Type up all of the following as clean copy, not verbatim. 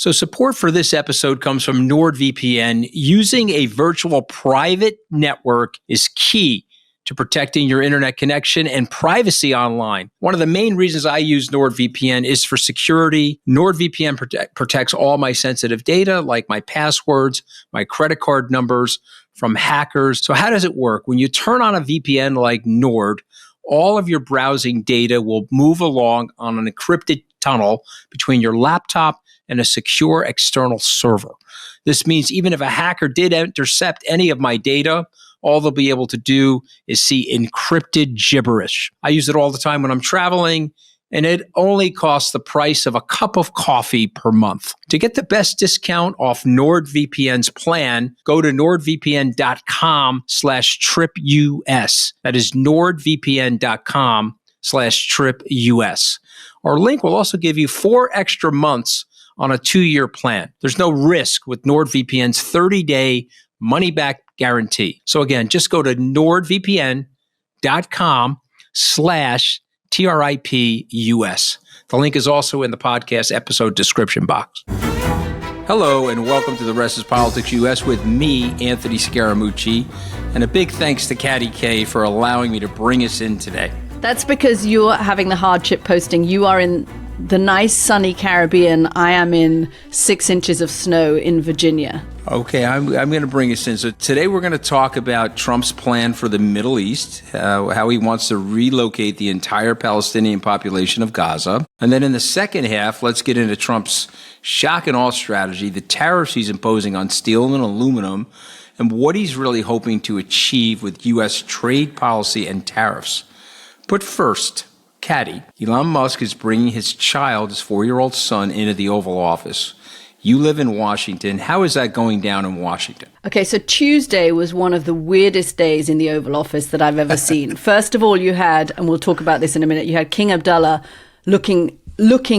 So support for this episode comes from NordVPN. Using a virtual private network is key to protecting your internet connection and privacy online. One of the main reasons I use NordVPN is for security. NordVPN protects all my sensitive data, like my passwords, my credit card numbers, from hackers. So how does it work? When you turn on a VPN like Nord, all of your browsing data will move along on an encrypted tunnel between your laptop and a secure external server. This means even if a hacker did intercept any of my data, all they'll be able to do is see encrypted gibberish. I use it all the time when I'm traveling, and it only costs the price of a cup of coffee per month. To get the best discount off NordVPN's plan, go to nordvpn.com/tripus. That is nordvpn.com/tripus. Our link will also give you 4 extra months on a 2-year plan. There's no risk with NordVPN's 30-day money-back guarantee. So again, just go to nordvpn.com/TRIPUS. The link is also in the podcast episode description box. Hello, and welcome to The Rest is Politics US with me, Anthony Scaramucci, and a big thanks to Katty K for allowing me to bring us in today. That's because you're having the hardship posting. You are in the nice sunny Caribbean. I am in 6 inches of snow in Virginia. Okay, I'm going to bring us in. So today we're going to talk about Trump's plan for the Middle East, how he wants to relocate the entire Palestinian population of Gaza. And then in the second half, let's get into Trump's shock and awe strategy, the tariffs he's imposing on steel and aluminum, and what he's really hoping to achieve with U.S. trade policy and tariffs. But first, Katty, Elon Musk is bringing his child, his 4-year-old son, into the Oval Office. You live in Washington. How is that going down in Washington? Okay, so Tuesday was one of the weirdest days in the Oval Office that I've ever seen. First of all, you had, and we'll talk about this in a minute, you had King Abdullah looking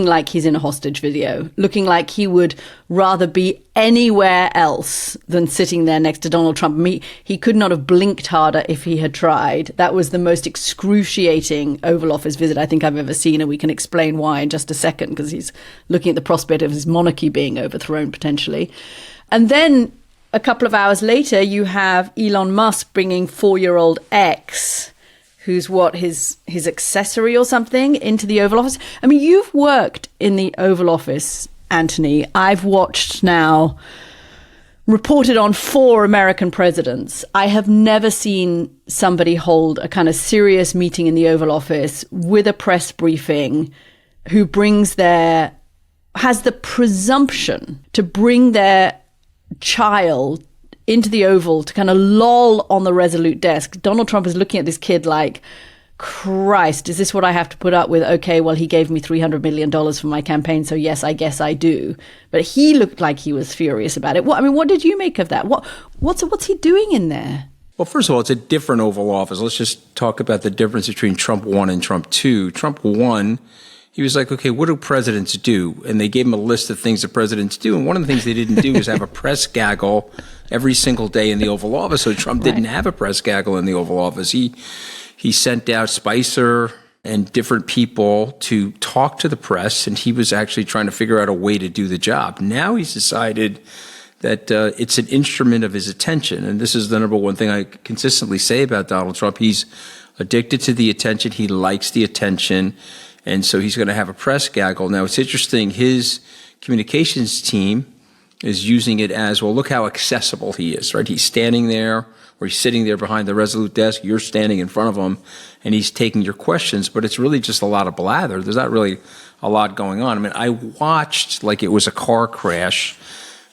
like he's in a hostage video, looking like he would rather be anywhere else than sitting there next to Donald Trump. He could not have blinked harder if he had tried. That was the most excruciating Oval Office visit I think I've ever seen, and we can explain why in just a second, because he's looking at the prospect of his monarchy being overthrown potentially. And then a couple of hours later, you have Elon Musk bringing 4-year-old X, who's his accessory or something, into the Oval Office. I mean, you've worked in the Oval Office, Anthony. I've watched now, reported on 4 American presidents. I have never seen somebody hold a kind of serious meeting in the Oval Office with a press briefing who has the presumption to bring their child into the Oval to kind of loll on the Resolute desk. Donald Trump is looking at this kid like, Christ, is this what I have to put up with? Okay, well, he gave me $300 million for my campaign, so yes, I guess I do. But he looked like he was furious about it. What did you make of that? What's he doing in there? Well, first of all, it's a different Oval Office. Let's just talk about the difference between Trump 1 and Trump 2. Trump 1, he was like, okay, what do presidents do? And they gave him a list of things that presidents do. And one of the things they didn't do is have a press gaggle every single day in the Oval Office. So Trump didn't have a press gaggle in the Oval Office. He sent out Spicer and different people to talk to the press, and he was actually trying to figure out a way to do the job. Now he's decided that it's an instrument of his attention. And this is the number one thing I consistently say about Donald Trump. He's addicted to the attention. He likes the attention. And so he's going to have a press gaggle. Now, it's interesting. His communications team is using it as, well, look how accessible he is, right? He's standing there, or he's sitting there behind the Resolute desk. You're standing in front of him, and he's taking your questions. But it's really just a lot of blather. There's not really a lot going on. I mean, I watched, like it was a car crash,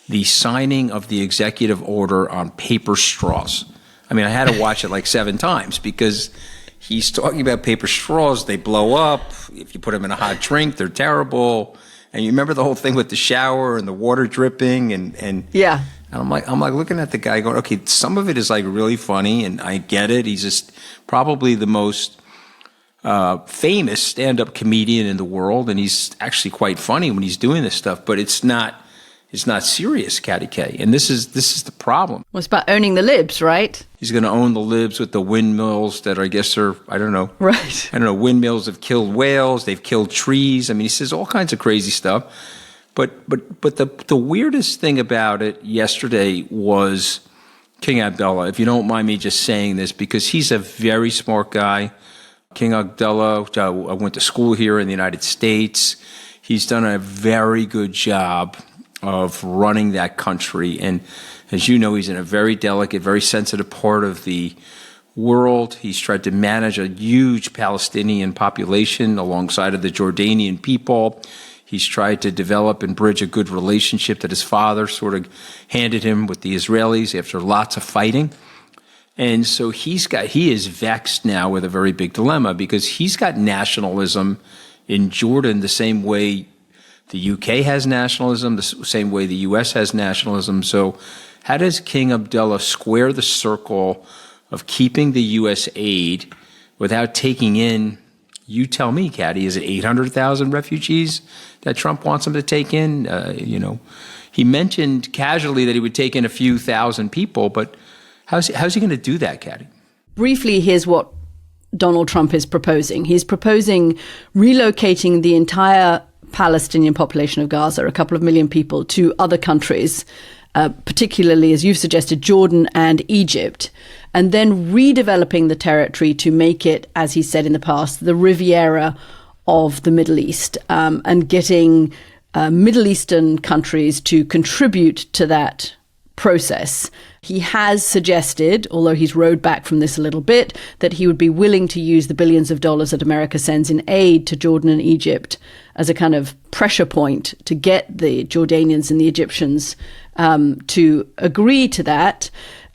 the signing of the executive order on paper straws. I mean, I had to watch it like 7 times because he's talking about paper straws. They blow up. If you put them in a hot drink, they're terrible. And you remember the whole thing with the shower and the water dripping and yeah. And I'm like looking at the guy going, okay, some of it is like really funny, and I get it. He's just probably the most famous stand-up comedian in the world, and he's actually quite funny when he's doing this stuff. But it's not serious, Katty K. And this is the problem. Well, it's about owning the libs, right? He's going to own the libs with the windmills that I guess are, I don't know. Right. I don't know, windmills have killed whales. They've killed trees. I mean, he says all kinds of crazy stuff. But the weirdest thing about it yesterday was King Abdullah, if you don't mind me just saying this, because he's a very smart guy. King Abdullah, I went to school here in the United States. He's done a very good job of running that country. And as you know, he's in a very delicate, very sensitive part of the world. He's tried to manage a huge Palestinian population alongside of the Jordanian people. He's tried to develop and bridge a good relationship that his father sort of handed him with the Israelis after lots of fighting. And so he is vexed now with a very big dilemma because he's got nationalism in Jordan the same way the UK has nationalism, the same way the US has nationalism. So how does King Abdullah square the circle of keeping the US aid without taking in, you tell me, Katty, is it 800,000 refugees that Trump wants him to take in? He mentioned casually that he would take in a few thousand people, but how's he going to do that, Katty? Briefly, here's what Donald Trump is proposing. He's proposing relocating the entire Palestinian population of Gaza, a couple of million people, to other countries, particularly, as you've suggested, Jordan and Egypt, and then redeveloping the territory to make it, as he said in the past, the Riviera of the Middle East, and getting Middle Eastern countries to contribute to that process. He has suggested, although he's rowed back from this a little bit, that he would be willing to use the billions of dollars that America sends in aid to Jordan and Egypt as a kind of pressure point to get the Jordanians and the Egyptians to agree to that.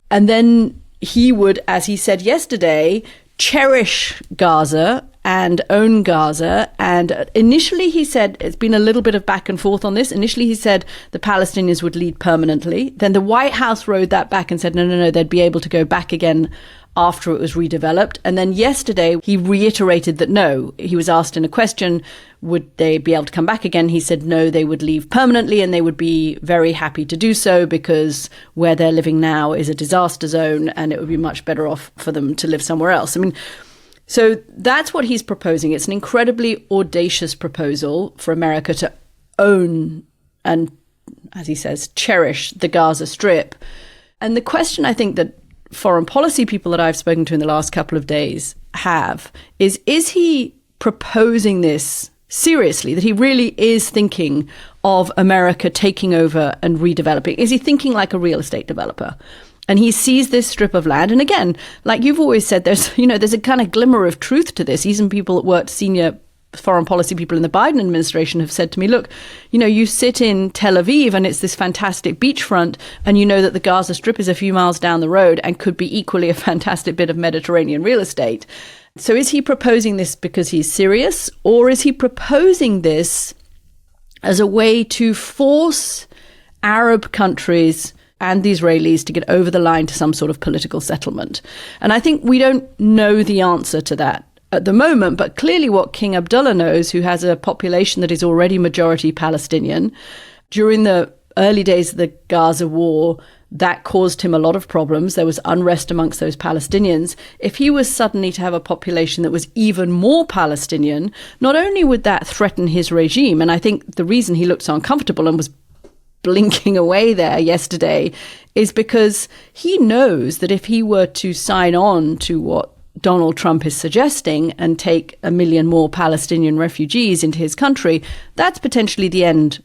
And then he would, as he said yesterday, cherish Gaza and own Gaza. And initially he said, it's been a little bit of back and forth on this. Initially he said the Palestinians would lead permanently. Then the White House rode that back and said, no, they'd be able to go back again after it was redeveloped. And then yesterday he reiterated that no, he was asked in a question, would they be able to come back again? He said no, they would leave permanently and they would be very happy to do so because where they're living now is a disaster zone and it would be much better off for them to live somewhere else. I mean, so that's what he's proposing. It's an incredibly audacious proposal for America to own and, as he says, cherish the Gaza Strip. And the question I think that foreign policy people that I've spoken to in the last couple of days have is he proposing this seriously, that he really is thinking of America taking over and redeveloping? Is he thinking like a real estate developer? And he sees this strip of land. And again, like you've always said, there's a kind of glimmer of truth to this. Even people that worked, senior foreign policy people in the Biden administration have said to me, look, you sit in Tel Aviv and it's this fantastic beachfront and you know that the Gaza Strip is a few miles down the road and could be equally a fantastic bit of Mediterranean real estate. So is he proposing this because he's serious, or is he proposing this as a way to force Arab countries and the Israelis to get over the line to some sort of political settlement? And I think we don't know the answer to that at the moment, but clearly what King Abdullah knows, who has a population that is already majority Palestinian, during the early days of the Gaza war, that caused him a lot of problems. There was unrest amongst those Palestinians. If he was suddenly to have a population that was even more Palestinian, not only would that threaten his regime, and I think the reason he looked so uncomfortable and was blinking away there yesterday is because he knows that if he were to sign on to what Donald Trump is suggesting and take 1 million more Palestinian refugees into his country, that's potentially the end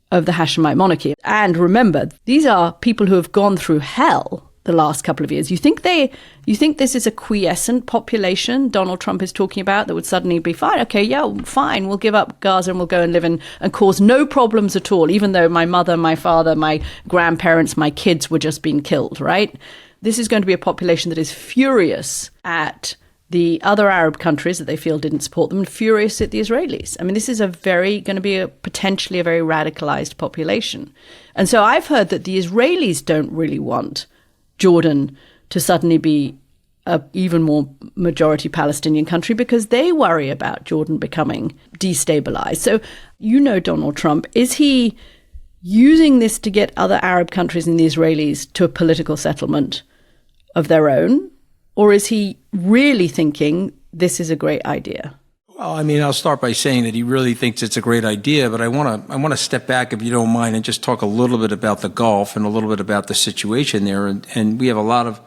of the Hashemite monarchy. And remember, these are people who have gone through hell the last couple of years. You think this is a quiescent population Donald Trump is talking about that would suddenly be fine? Okay, yeah, fine, we'll give up Gaza and we'll go and live and cause no problems at all, even though my mother, my father, my grandparents, my kids were just being killed, right? This is going to be a population that is furious at the other Arab countries that they feel didn't support them and furious at the Israelis. I mean, this is going to be potentially a very radicalized population. And so I've heard that the Israelis don't really want Jordan to suddenly be an even more majority Palestinian country because they worry about Jordan becoming destabilized. So, Donald Trump, is he using this to get other Arab countries and the Israelis to a political settlement of their own? Or is he really thinking this is a great idea? Well, I mean, I'll start by saying that he really thinks it's a great idea, but I want to step back, if you don't mind, and just talk a little bit about the Gulf and a little bit about the situation there. And we have a lot of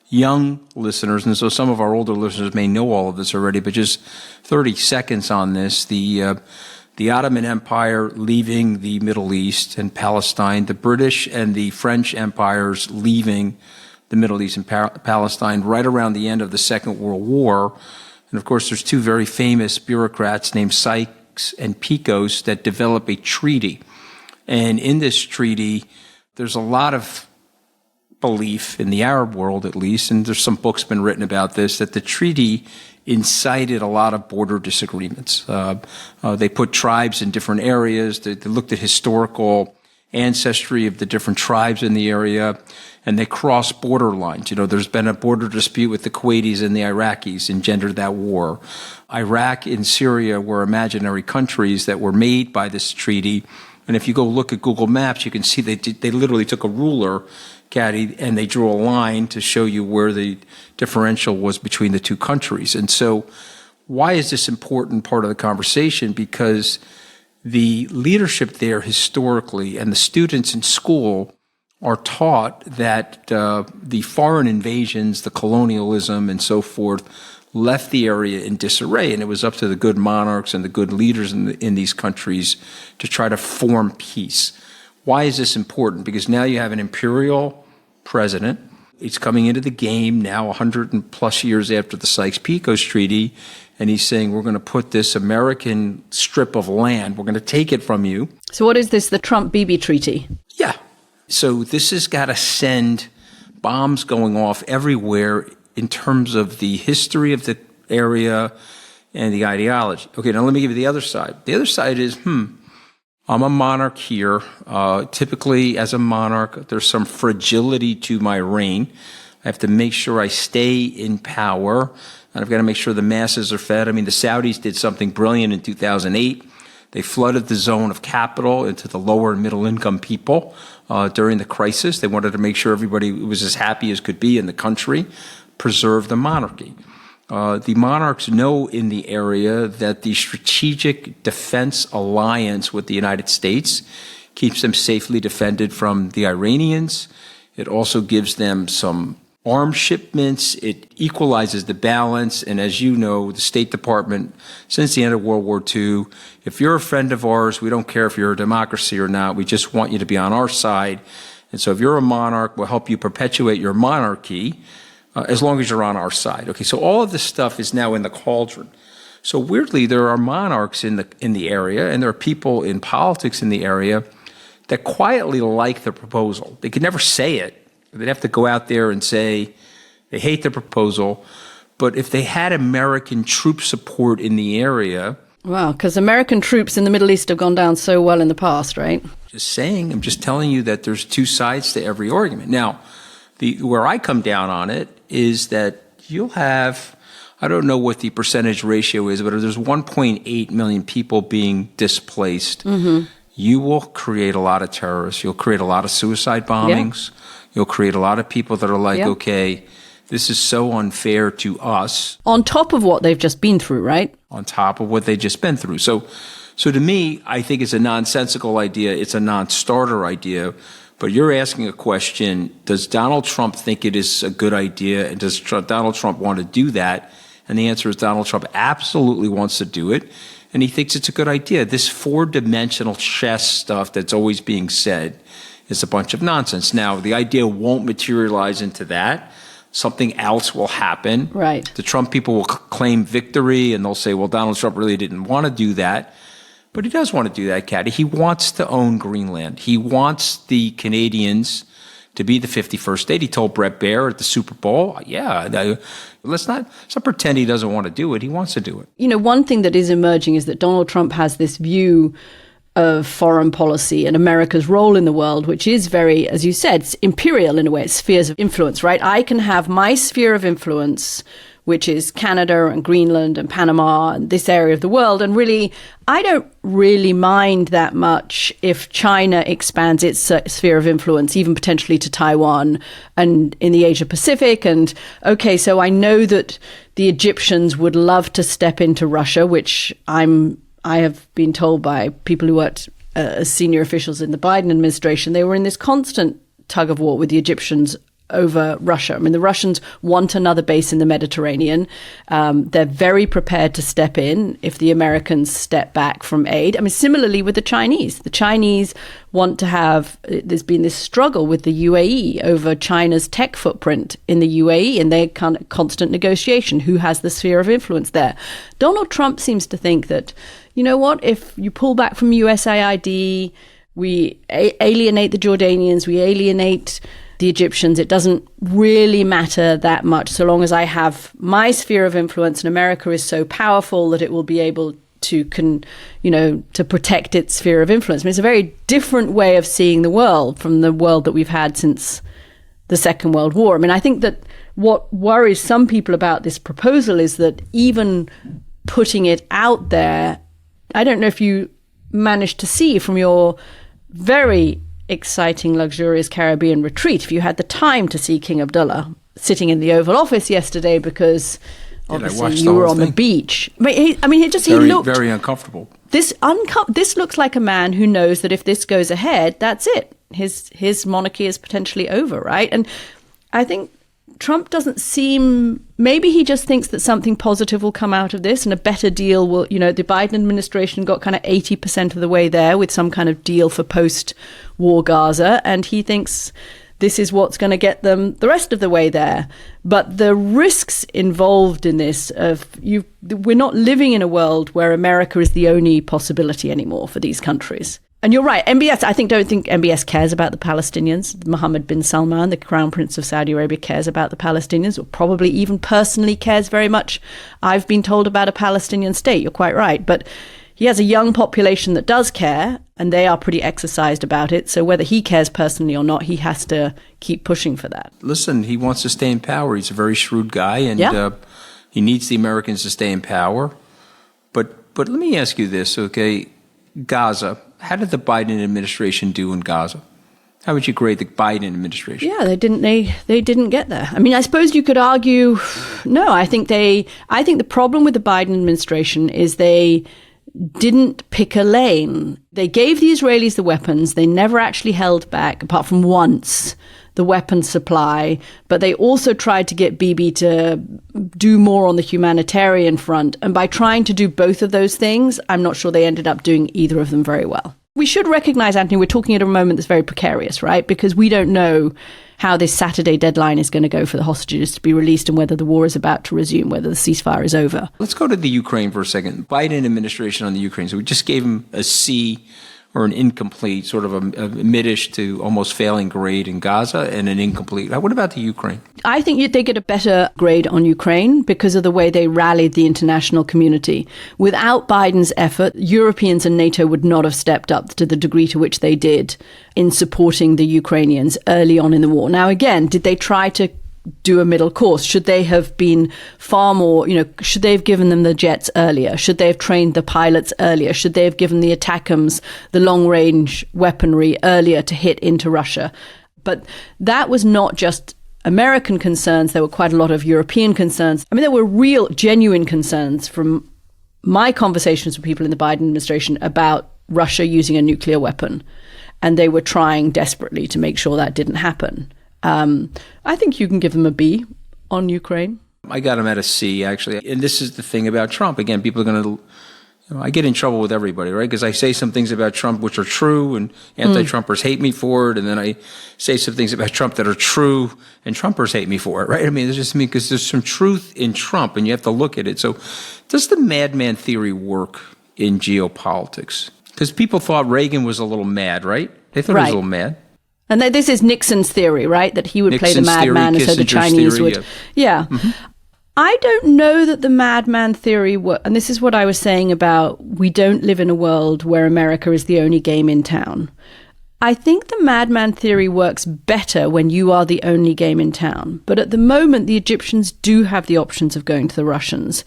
young listeners, and so some of our older listeners may know all of this already, but just 30 seconds on this. The Ottoman Empire leaving the Middle East and Palestine, the British and the French empires leaving the Middle East and Palestine right around the end of the Second World War. And of course, there's two very famous bureaucrats named Sykes and Picot that develop a treaty. And in this treaty, there's a lot of belief in the Arab world, at least, and there's some books been written about this, that the treaty incited a lot of border disagreements. They put tribes in different areas. They looked at historical ancestry of the different tribes in the area, and they crossed border lines. You know, there's been a border dispute with the Kuwaitis and the Iraqis, engendered that war. Iraq and Syria were imaginary countries that were made by this treaty. And if you go look at Google Maps, you can see they literally took a ruler, Katty, and they drew a line to show you where the differential was between the two countries. And so why is this important part of the conversation? Because the leadership there historically and the students in school are taught that the foreign invasions, the colonialism and so forth, left the area in disarray, and it was up to the good monarchs and the good leaders in these countries to try to form peace. Why is this important? Because now you have an imperial president. He's coming into the game now 100+ years after the Sykes-Picot Treaty, and he's saying, we're going to put this American strip of land, we're going to take it from you. So what is this, the Trump-Bibi Treaty? Yeah. So this has got to send bombs going off everywhere in terms of the history of the area and the ideology. Okay, now let me give you the other side. The other side is, I'm a monarch here. Typically, as a monarch, there's some fragility to my reign. I have to make sure I stay in power, and I've got to make sure the masses are fed. I mean, the Saudis did something brilliant in 2008. They flooded the zone of capital into the lower and middle income people during the crisis. They wanted to make sure everybody was as happy as could be in the country, preserve the monarchy. The monarchs know in the area that the strategic defense alliance with the United States keeps them safely defended from the Iranians. It also gives them some arms shipments. It equalizes the balance. And as you know, the State Department, since the end of World War II, if you're a friend of ours, we don't care if you're a democracy or not. We just want you to be on our side. And so if you're a monarch, we'll help you perpetuate your monarchy as long as you're on our side. Okay, so all of this stuff is now in the cauldron. So weirdly, there are monarchs in the area, and there are people in politics in the area that quietly like the proposal. They could never say it. They'd have to go out there and say they hate the proposal. But if they had American troop support in the area... Wow, because American troops in the Middle East have gone down so well in the past, right? Just saying, I'm just telling you that there's two sides to every argument. Now, where I come down on it is that you'll have, I don't know what the percentage ratio is, but if there's 1.8 million people being displaced, you will create a lot of terrorists. You'll create a lot of suicide bombings. Yeah. You'll create a lot of people that are like, okay, this is so unfair to us. On top of what they've just been through, right? On top of what they've just been through. So to me, I think it's a nonsensical idea. It's a non-starter idea. But you're asking a question, does Donald Trump think it is a good idea, and does Donald Trump want to do that? And the answer is Donald Trump absolutely wants to do it, and he thinks it's a good idea. This four-dimensional chess stuff that's always being said is a bunch of nonsense. Now, the idea won't materialize into that. Something else will happen. Right. The Trump people will claim victory, and they'll say, well, Donald Trump really didn't want to do that. But he does want to do that, Katty. He wants to own Greenland. He wants the Canadians to be the 51st state. He told Brett Baer at the Super Bowl, let's not pretend he doesn't want to do it. He wants to do it. You know, one thing that is emerging is that Donald Trump has this view of foreign policy and America's role in the world, which is very, as you said, it's imperial in a way. It's spheres of influence, right? I can have my sphere of influence which is Canada and Greenland and Panama and this area of the world. And really, I don't really mind that much if China expands its sphere of influence, even potentially to Taiwan and in the Asia Pacific. And okay, so I know that the Egyptians would love to step into Russia, which I have been told by people who worked as senior officials in the Biden administration, they were in this constant tug of war with the Egyptians over Russia. I mean, the Russians want another base in the Mediterranean. They're very prepared to step in if the Americans step back from aid. I mean, similarly with the Chinese. The Chinese want to have, there's been this struggle with the UAE over China's tech footprint in the UAE, and they're kind of constant negotiation. Who has the sphere of influence there? Donald Trump seems to think that, you know what, if you pull back from USAID, we alienate the Jordanians, we alienate the Egyptians, it doesn't really matter that much so long as I have my sphere of influence, and America is so powerful that it will be able to to protect its sphere of influence. I mean, it's a very different way of seeing the world from the world that we've had since the Second World War. I mean, I think that what worries some people about this proposal is that even putting it out there, I don't know if you managed to see from your very exciting, luxurious Caribbean retreat, if you had the time to see King Abdullah sitting in the Oval Office yesterday, because obviously you were on the beach. But he looked very uncomfortable. This looks like a man who knows that if this goes ahead, that's it. His monarchy is potentially over, right? And I think Trump doesn't seem, maybe he just thinks that something positive will come out of this and a better deal will, the Biden administration got kind of 80% of the way there with some kind of deal for post-war Gaza. And he thinks this is what's going to get them the rest of the way there. But the risks involved in this we're not living in a world where America is the only possibility anymore for these countries. And you're right, MBS, don't think MBS cares about the Palestinians. Mohammed bin Salman, the Crown Prince of Saudi Arabia, cares about the Palestinians, or probably even personally cares very much, I've been told, about a Palestinian state. You're quite right. But he has a young population that does care, and they are pretty exercised about it. So whether he cares personally or not, he has to keep pushing for that. Listen, he wants to stay in power. He's a very shrewd guy, and he needs the Americans to stay in power. But let me ask you this, okay? Gaza. How did the Biden administration do in Gaza? How would you grade the Biden administration? Yeah, they didn't get there. I mean, I suppose you could argue, no, I think the problem with the Biden administration is they didn't pick a lane. They gave the Israelis the weapons. They never actually held back, apart from once, the weapon supply. But they also tried to get Bibi to do more on the humanitarian front. And by trying to do both of those things, I'm not sure they ended up doing either of them very well. We should recognize, Anthony, we're talking at a moment that's very precarious, right? Because we don't know how this Saturday deadline is going to go for the hostages to be released and whether the war is about to resume, whether the ceasefire is over. Let's go to the Ukraine for a second. Biden administration on the Ukraine. So we just gave him a C or an incomplete, sort of a mid-ish to almost failing grade in Gaza, and an incomplete. What about the Ukraine? I think they get a better grade on Ukraine because of the way they rallied the international community. Without Biden's effort, Europeans and NATO would not have stepped up to the degree to which they did in supporting the Ukrainians early on in the war. Now, again, did they try to do a middle course? Should they have been far more, should they have given them the jets earlier? Should they have trained the pilots earlier? Should they have given the ATACMS the long-range weaponry earlier to hit into Russia? But that was not just American concerns. There were quite a lot of European concerns. I mean, there were real, genuine concerns from my conversations with people in the Biden administration about Russia using a nuclear weapon. And they were trying desperately to make sure that didn't happen. I think you can give them a B on Ukraine. I got him at a C, actually. And this is the thing about Trump. Again, people are going to, I get in trouble with everybody, right? Because I say some things about Trump which are true, and anti-Trumpers hate me for it. And then I say some things about Trump that are true, and Trumpers hate me for it, right? I mean, it's just because there's some truth in Trump, and you have to look at it. So does the madman theory work in geopolitics? Because people thought Reagan was a little mad, right? They thought he was a little mad. And this is Nixon's theory, right? That he would play the madman, and so the Chinese would. Yeah. Mm-hmm. I don't know that the madman theory, and this is what I was saying about we don't live in a world where America is the only game in town. I think the madman theory works better when you are the only game in town. But at the moment, the Egyptians do have the options of going to the Russians.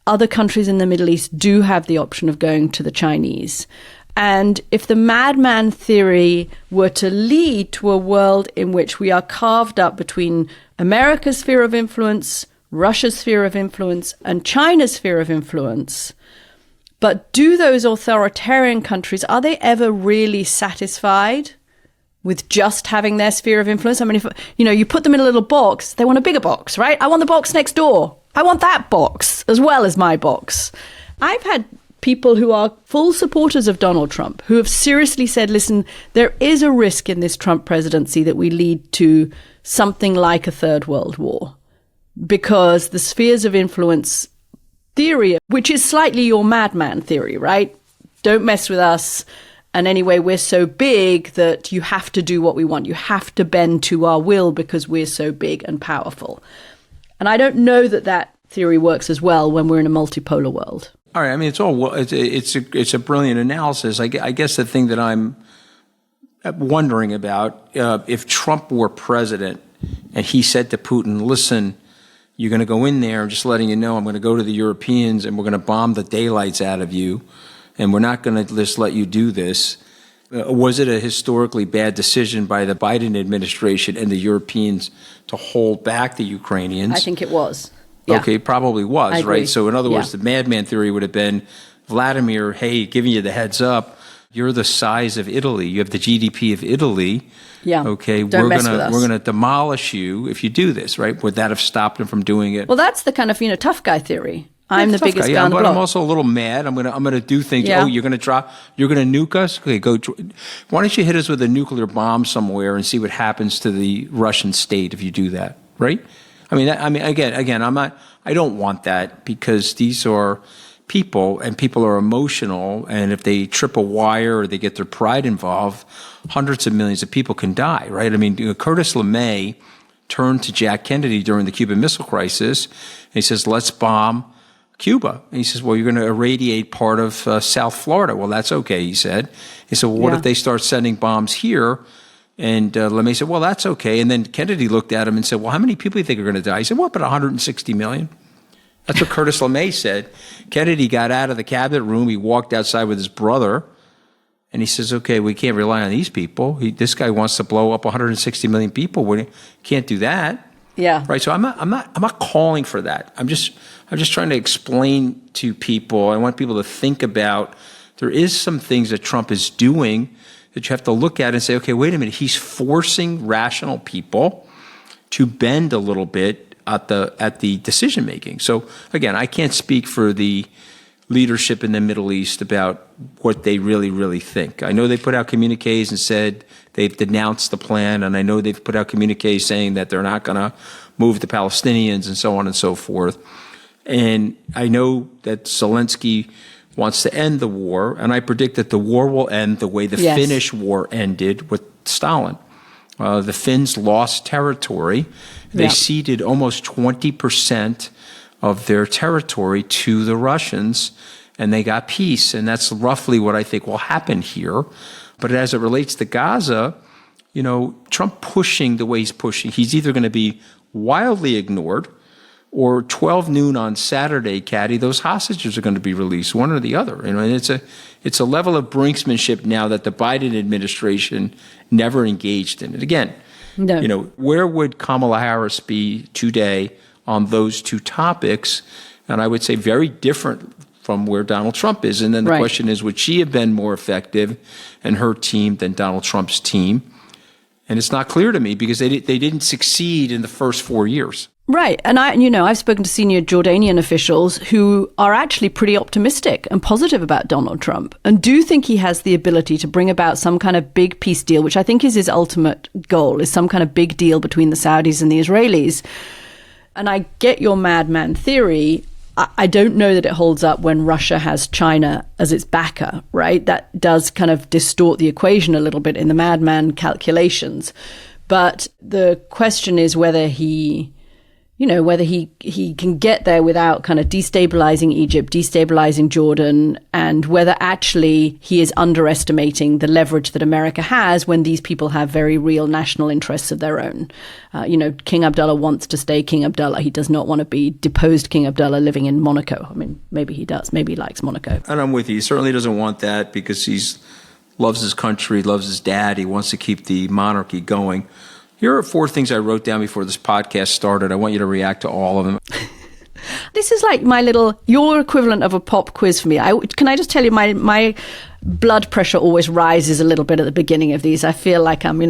Other countries in the Middle East do have the option of going to the Chinese. And if the madman theory were to lead to a world in which we are carved up between America's sphere of influence, Russia's sphere of influence, and China's sphere of influence, but do those authoritarian countries, are they ever really satisfied with just having their sphere of influence? I mean, if you put them in a little box, they want a bigger box, right? I want the box next door. I want that box as well as my box. I've had people who are full supporters of Donald Trump who have seriously said, listen, there is a risk in this Trump presidency that we lead to something like a third world war, because the spheres of influence theory, which is slightly your madman theory, right? Don't mess with us. And anyway, we're so big that you have to do what we want. You have to bend to our will because we're so big and powerful. And I don't know that that theory works as well when we're in a multipolar world. All right. I mean, it's a brilliant analysis. I guess the thing that I'm wondering about, if Trump were president and he said to Putin, listen, you're going to go in there, I'm just letting you know, I'm going to go to the Europeans and we're going to bomb the daylights out of you, and we're not going to just let you do this. Was it a historically bad decision by the Biden administration and the Europeans to hold back the Ukrainians? I think it was. Yeah. Okay, probably was, right? So in other words, the madman theory would have been, Vladimir, hey, giving you the heads up, you're the size of Italy. You have the GDP of Italy. Yeah. Okay, Don't mess with us. We're gonna demolish you if you do this, right? Would that have stopped him from doing it? Well, that's the kind of tough guy theory. I'm the biggest guy on the block. block. I'm also a little mad. I'm gonna do things. Yeah. Oh, you're gonna nuke us? Okay, go. Why don't you hit us with a nuclear bomb somewhere and see what happens to the Russian state if you do that, right? I mean, again, I don't want that, because these are people, and people are emotional, and if they trip a wire or they get their pride involved, hundreds of millions of people can die, right? I mean, Curtis LeMay turned to Jack Kennedy during the Cuban Missile Crisis, and he says, let's bomb Cuba. And he says, well, you're going to irradiate part of South Florida. Well, that's okay, he said. He said, well, what if they start sending bombs here? And LeMay said, well, that's okay. And then Kennedy looked at him and said, well, how many people do you think are going to die? He said, well, about 160 million. That's what Curtis LeMay said. Kennedy got out of the cabinet room. He walked outside with his brother, and he says, okay, we can't rely on these people. This guy wants to blow up 160 million people. We can't do that. Yeah. Right. So I'm not calling for that. I'm just trying to explain to people. I want people to think about, there is some things that Trump is doing that you have to look at and say, okay, wait a minute. He's forcing rational people to bend a little bit at the decision making. So again, I can't speak for the leadership in the Middle East about what they really, really think. I know they put out communiques and said they've denounced the plan, and I know they've put out communiques saying that they're not going to move the Palestinians and so on and so forth. And I know that Zelensky wants to end the war, and I predict that the war will end the way the Finnish war ended with Stalin. The Finns lost territory. They ceded almost 20% of their territory to the Russians, and they got peace. And that's roughly what I think will happen here. But as it relates to Gaza, Trump pushing the way he's pushing, he's either going to be wildly ignored, or 12 noon on Saturday, Katty, those hostages are going to be released, one or the other. And it's a level of brinksmanship now that the Biden administration never engaged in. And again, where would Kamala Harris be today on those two topics? And I would say very different from where Donald Trump is. And then the question is, would she have been more effective and her team than Donald Trump's team? And it's not clear to me, because they didn't succeed in the first 4 years. Right. And I've spoken to senior Jordanian officials who are actually pretty optimistic and positive about Donald Trump, and do think he has the ability to bring about some kind of big peace deal, which I think is his ultimate goal, is some kind of big deal between the Saudis and the Israelis. And I get your madman theory. I don't know that it holds up when Russia has China as its backer, right? That does kind of distort the equation a little bit in the madman calculations. But the question is whether he whether he can get there without kind of destabilizing Egypt, destabilizing Jordan, and whether actually he is underestimating the leverage that America has when these people have very real national interests of their own. King Abdullah wants to stay King Abdullah. He does not want to be deposed King Abdullah living in Monaco. I mean, maybe he does. Maybe he likes Monaco. And I'm with you. He certainly doesn't want that because he loves his country, loves his dad. He wants to keep the monarchy going. Here are 4 things I wrote down before this podcast started. I want you to react to all of them. This is like your equivalent of a pop quiz for me. Can I just tell you, my blood pressure always rises a little bit at the beginning of these. I feel like I'm,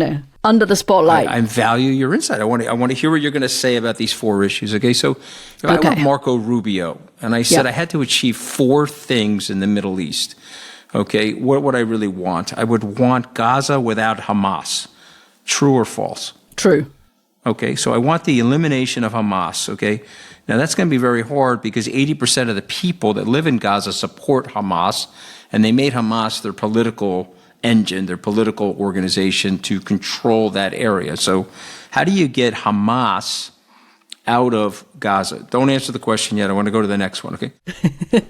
under the spotlight. I value your insight. I want to hear what you're going to say about these 4 issues. Okay, so if I were Marco Rubio, and I said I had to achieve 4 things in the Middle East, okay, what would I really want? I would want Gaza without Hamas. True or false? True. Okay, so I want the elimination of Hamas, okay? Now, that's going to be very hard because 80% of the people that live in Gaza support Hamas, and they made Hamas their political engine, their political organization to control that area. So how do you get Hamas out of Gaza? Don't answer the question yet. I want to go to the next one, okay?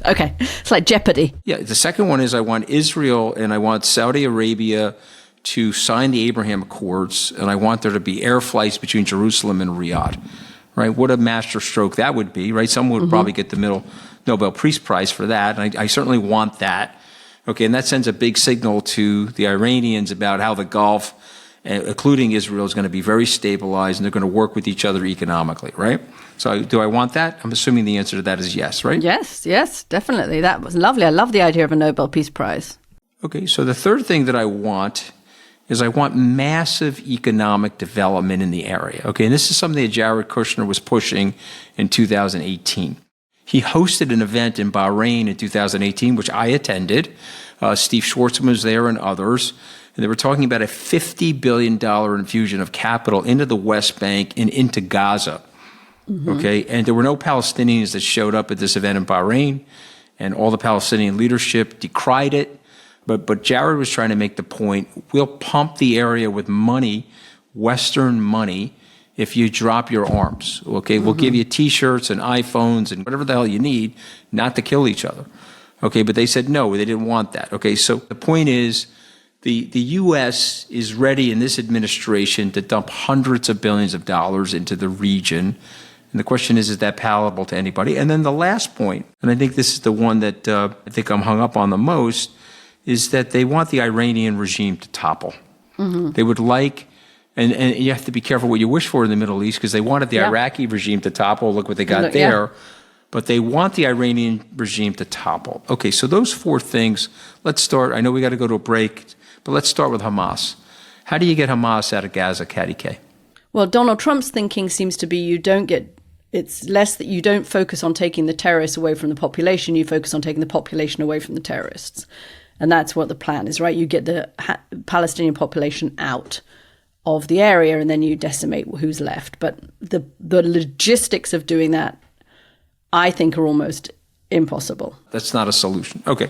Okay, it's like Jeopardy. Yeah, the second one is I want Israel and I want Saudi Arabia to sign the Abraham Accords, and I want there to be air flights between Jerusalem and Riyadh, right? What a master stroke that would be, right? Someone would probably get the Nobel Peace Prize for that, and I certainly want that. Okay, and that sends a big signal to the Iranians about how the Gulf, including Israel, is going to be very stabilized, and they're going to work with each other economically, right? So do I want that? I'm assuming the answer to that is yes, right? Yes, definitely. That was lovely. I love the idea of a Nobel Peace Prize. Okay, so the third thing that I want is I want massive economic development in the area. Okay, and this is something that Jared Kushner was pushing in 2018. He hosted an event in Bahrain in 2018, which I attended. Steve Schwarzman was there and others. And they were talking about a $50 billion infusion of capital into the West Bank and into Gaza. Okay, and there were no Palestinians that showed up at this event in Bahrain, and all the Palestinian leadership decried it. But Jared was trying to make the point, we'll pump the area with money, Western money, if you drop your arms. Okay, we'll give you T-shirts and iPhones and whatever the hell you need not to kill each other. Okay, but they said no, they didn't want that. Okay, so the point is the U.S. is ready in this administration to dump hundreds of billions of dollars into the region. And the question is that palatable to anybody? And then the last point, and I think this is the one that I think I'm hung up on the most, is that they want the Iranian regime to topple. They would like, and you have to be careful what you wish for in the Middle East because they wanted the Iraqi regime to topple. Look what they got there. But they want the Iranian regime to topple. Okay, so those 4 things, let's start. I know we got to go to a break, but let's start with Hamas. How do you get Hamas out of Gaza, Katty K? Well, Donald Trump's thinking seems to be it's less that you don't focus on taking the terrorists away from the population, you focus on taking the population away from the terrorists. And that's what the plan is, right? You get the Palestinian population out of the area and then you decimate who's left. But the logistics of doing that, I think, are almost impossible. That's not a solution. Okay.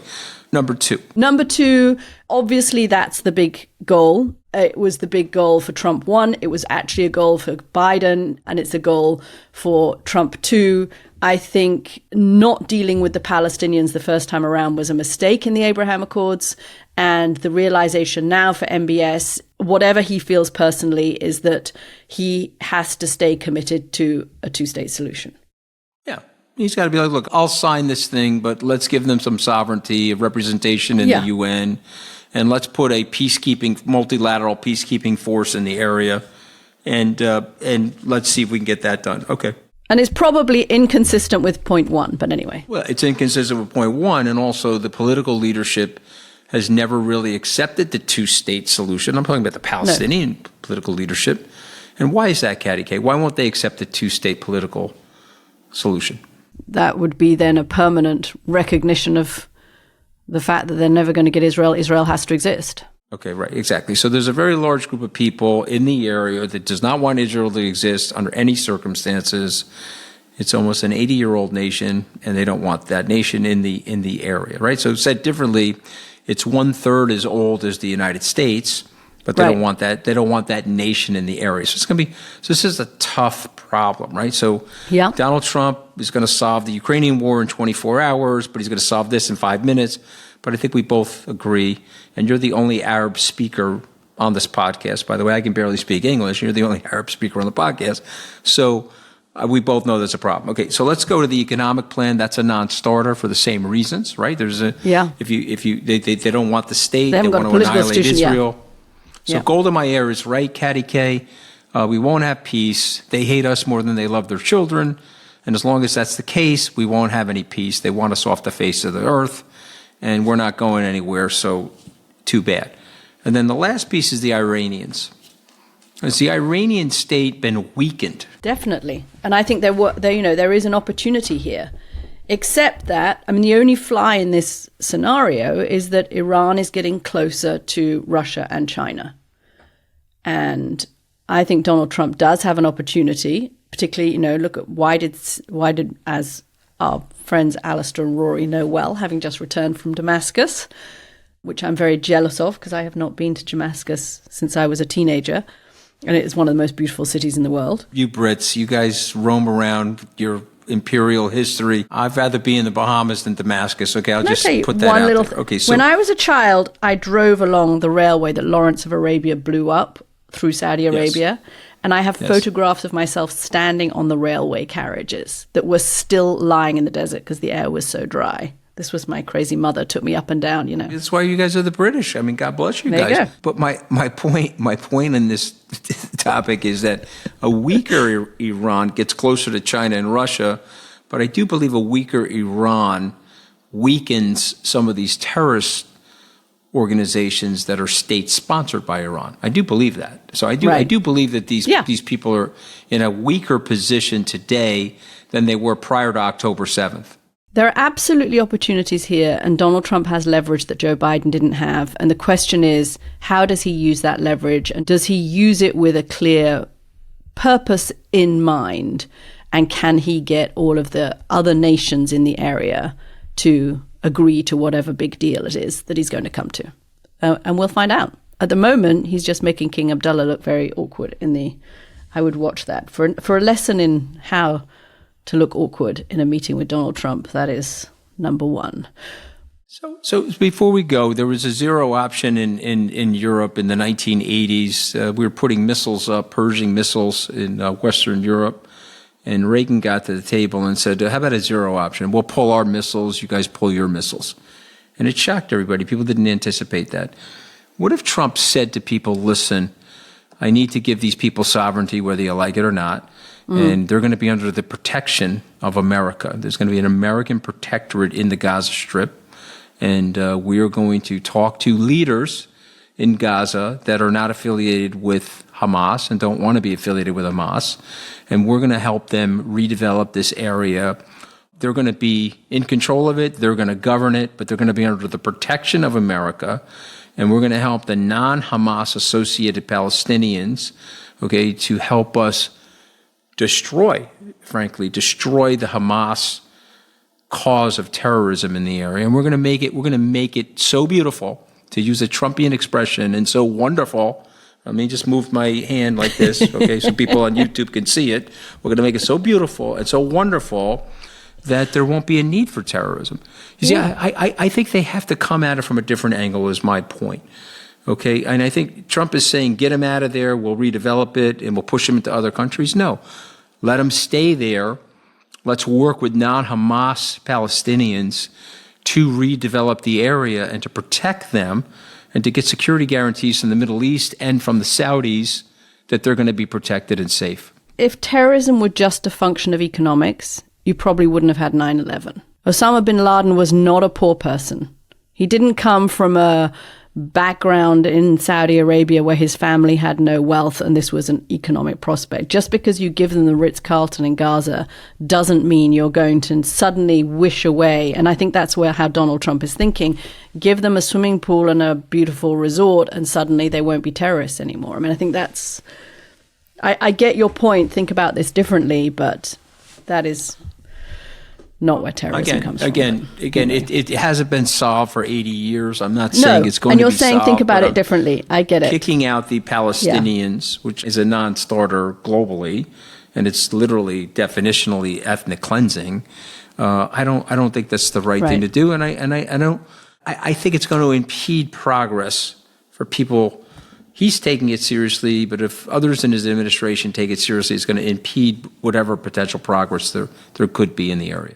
Number 2, obviously that's the big goal. It was the big goal for Trump 1. It was actually a goal for Biden, and it's a goal for Trump 2. I think not dealing with the Palestinians the first time around was a mistake in the Abraham Accords. And the realization now for MBS, whatever he feels personally, is that he has to stay committed to a 2-state solution. Yeah. He's got to be like, look, I'll sign this thing, but let's give them some sovereignty of representation in the UN. And let's put a multilateral peacekeeping force in the area. And let's see if we can get that done. Okay. And it's probably inconsistent with point 1, but anyway. Well, it's inconsistent with point 1, and also the political leadership has never really accepted the 2-state solution. I'm talking about the Palestinian political leadership. And why is that, Katty K? Why won't they accept the 2-state political solution? That would be then a permanent recognition of the fact that they're never going to get Israel. Israel has to exist. Okay, right, exactly. So there's a very large group of people in the area that does not want Israel to exist under any circumstances. It's almost an 80-year-old nation, and they don't want that nation in the area, right? So said differently, it's 1/3 as old as the United States, but they Right. don't want that. They don't want that nation in the area. So it's going to be. So this is a tough problem, right? So Yeah. Donald Trump is going to solve the Ukrainian war in 24 hours, but he's going to solve this in 5 minutes. But I think we both agree, and you're the only Arab speaker on this podcast. By the way, I can barely speak English. You're the only Arab speaker on the podcast. So we both know there's a problem. Okay, so let's go to the economic plan. That's a non-starter for the same reasons, right? There's a they don't want the state. They haven't got want a to political annihilate institution, yeah. Israel. So Yeah. Golda Meir is right, Katty K. We won't have peace. They hate us more than they love their children. And as long as that's the case, we won't have any peace. They want us off the face of the earth, and we're not going anywhere, so too bad. And then the last piece is the Iranians. Has the Iranian state been weakened? Definitely. And I think there is an opportunity here. Except that, I mean, the only fly in this scenario is that Iran is getting closer to Russia and China. And I think Donald Trump does have an opportunity, particularly, look at why did, as our friends Alistair and Rory know well, having just returned from Damascus, which I'm very jealous of because I have not been to Damascus since I was a teenager. And it is one of the most beautiful cities in the world. You Brits, you guys roam around your imperial history. I'd rather be in the Bahamas than Damascus. Okay, I'll just put that out there. Okay, so when I was a child, I drove along the railway that Lawrence of Arabia blew up through Saudi Arabia. Yes. And I have photographs of myself standing on the railway carriages that were still lying in the desert because the air was so dry. This was my crazy mother, took me up and down, That's why you guys are the British. I mean, God bless you there guys. You go. But my point in this topic is that a weaker Iran gets closer to China and Russia, but I do believe a weaker Iran weakens some of these terrorist organizations that are state-sponsored by Iran. I do believe that. So I do believe that these people are in a weaker position today than they were prior to October 7th. There are absolutely opportunities here, and Donald Trump has leverage that Joe Biden didn't have. And the question is, how does he use that leverage? And does he use it with a clear purpose in mind? And can he get all of the other nations in the area to agree to whatever big deal it is that he's going to come to? And we'll find out. At the moment, he's just making King Abdullah look very awkward I would watch that. For a lesson in how to look awkward in a meeting with Donald Trump, that is number one. So before we go, there was a zero option in Europe in the 1980s. We were putting missiles up, Pershing missiles in Western Europe. And Reagan got to the table and said, how about a zero option? We'll pull our missiles, you guys pull your missiles. And it shocked everybody. People didn't anticipate that. What if Trump said to people, listen, I need to give these people sovereignty whether you like it or not. And they're going to be under the protection of America. There's going to be an American protectorate in the Gaza Strip. And we are going to talk to leaders in Gaza that are not affiliated with Hamas and don't want to be affiliated with Hamas. And we're going to help them redevelop this area. They're going to be in control of it. They're going to govern it, but they're going to be under the protection of America. And we're going to help the non-Hamas associated Palestinians, to help us destroy the Hamas cause of terrorism in the area. And we're going to make it so beautiful, to use a Trumpian expression, and so wonderful. I mean, just move my hand like this, so people on YouTube can see it. We're going to make it so beautiful and so wonderful that there won't be a need for terrorism. You see, I think they have to come at it from a different angle is my point. Okay, and I think Trump is saying, get him out of there, we'll redevelop it, and we'll push him into other countries. No, let him stay there. Let's work with non-Hamas Palestinians to redevelop the area and to protect them and to get security guarantees from the Middle East and from the Saudis that they're going to be protected and safe. If terrorism were just a function of economics, you probably wouldn't have had 9/11. Osama bin Laden was not a poor person. He didn't come from a background in Saudi Arabia where his family had no wealth and this was an economic prospect. Just because you give them the Ritz-Carlton in Gaza doesn't mean you're going to suddenly wish away. And I think that's how Donald Trump is thinking. Give them a swimming pool and a beautiful resort and suddenly they won't be terrorists anymore. I mean, I think that's... I get your point. Think about this differently, but that is not where terrorism comes from. Again, it hasn't been solved for 80 years. I'm not saying it's going to be solved. And you're saying think about it differently. I get it. Kicking out the Palestinians, which is a non-starter globally, and it's literally definitionally ethnic cleansing. I don't think that's the right thing to do, and I think it's going to impede progress for people. He's taking it seriously, but if others in his administration take it seriously, it's going to impede whatever potential progress there could be in the area.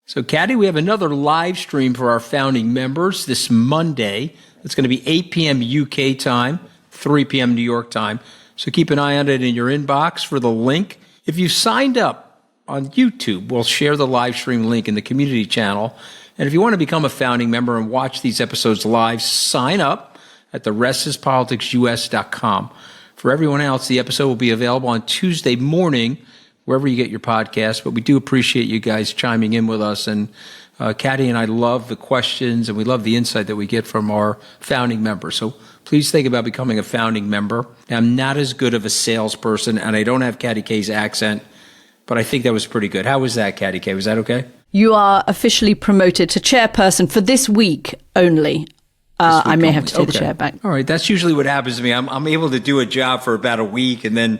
So, Katty, we have another live stream for our founding members this Monday. It's going to be 8 p.m. UK time, 3 p.m. New York time. So keep an eye on it in your inbox for the link. If you signed up on YouTube, we'll share the live stream link in the community channel. And if you want to become a founding member and watch these episodes live, sign up at therestispoliticsus.com. For everyone else, the episode will be available on Tuesday morning, wherever you get your podcast. But we do appreciate you guys chiming in with us. And Katty and I love the questions, and we love the insight that we get from our founding members. So please think about becoming a founding member. I'm not as good of a salesperson, and I don't have Katty K's accent, but I think that was pretty good. How was that, Katty K? Was that okay? You are officially promoted to chairperson for this week only. I may have to take the chair back. All right. That's usually what happens to me. I'm able to do a job for about a week, and then